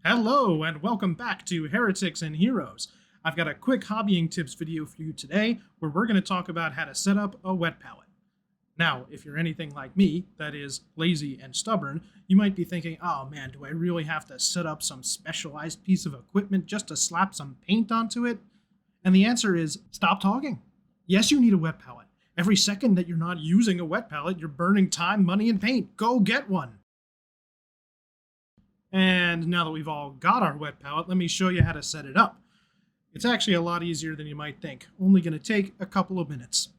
Hello and welcome back to Heretics and Heroes. I've got a quick hobbying tips video for you today where we're going to talk about how to set up a wet palette. Now, if you're anything like me, that is lazy and stubborn, you might be thinking, oh man, do I really have to set up some specialized piece of equipment just to slap some paint onto it? And the answer is, stop talking. Yes, you need a wet palette. Every second that you're not using a wet palette, you're burning time, money, and paint. Go get one. And now that we've all got our wet palette, let me show you how to set it up. It's actually a lot easier than you might think, only going to take a couple of minutes.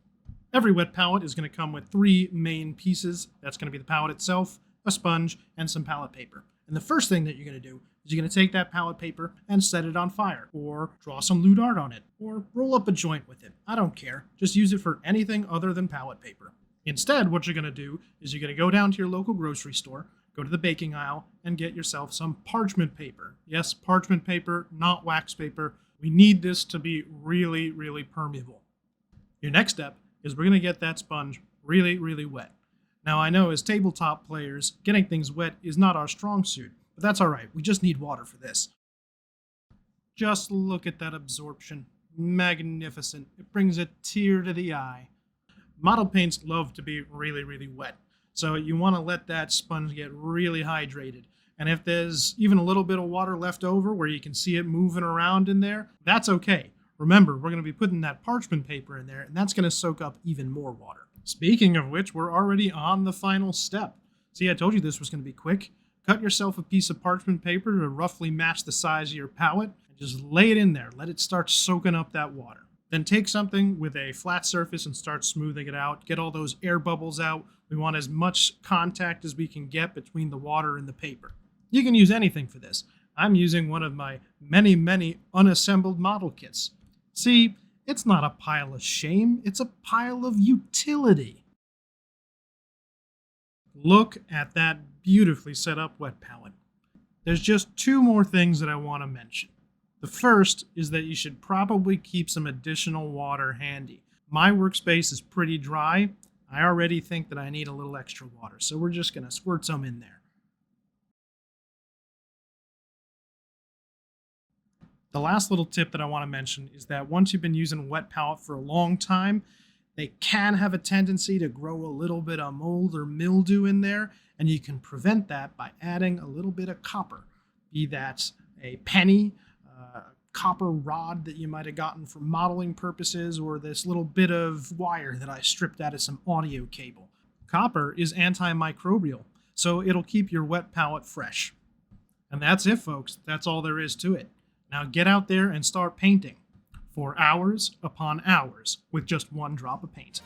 Every wet palette is going to come with three main pieces. That's going to be the palette itself, a sponge, and some palette paper. And the first thing that you're going to do is you're going to take that palette paper and set it on fire, or draw some lewd art on it, or roll up a joint with it. I don't care. Just use it for anything other than palette paper. Instead, what you're going to do is you're going to go down to your local grocery store, go to the baking aisle, and get yourself some parchment paper. Yes, parchment paper, not wax paper. We need this to be really, really permeable. Your next step is we're going to get that sponge really, really wet. Now, I know as tabletop players, getting things wet is not our strong suit, but that's all right. We just need water for this. Just look at that absorption. Magnificent. It brings a tear to the eye. Model paints love to be really, really wet. So you want to let that sponge get really hydrated. And if there's even a little bit of water left over where you can see it moving around in there, that's okay. Remember, we're going to be putting that parchment paper in there, and that's going to soak up even more water. Speaking of which, we're already on the final step. See, I told you this was going to be quick. Cut yourself a piece of parchment paper to roughly match the size of your palette, and just lay it in there. Let it start soaking up that water. Then take something with a flat surface and start smoothing it out. Get all those air bubbles out. We want as much contact as we can get between the water and the paper. You can use anything for this. I'm using one of my many, many unassembled model kits. See, it's not a pile of shame, it's a pile of utility. Look at that beautifully set up wet palette. There's just two more things that I want to mention. The first is that you should probably keep some additional water handy. My workspace is pretty dry. I already think that I need a little extra water, so we're just going to squirt some in there. The last little tip that I want to mention is that once you've been using a wet palette for a long time, they can have a tendency to grow a little bit of mold or mildew in there, and you can prevent that by adding a little bit of copper, be that a penny, copper rod that you might have gotten for modeling purposes, or this little bit of wire that I stripped out of some audio cable. Copper is antimicrobial, so it'll keep your wet palette fresh. And that's it, folks. That's all there is to it. Now get out there and start painting for hours upon hours with just one drop of paint.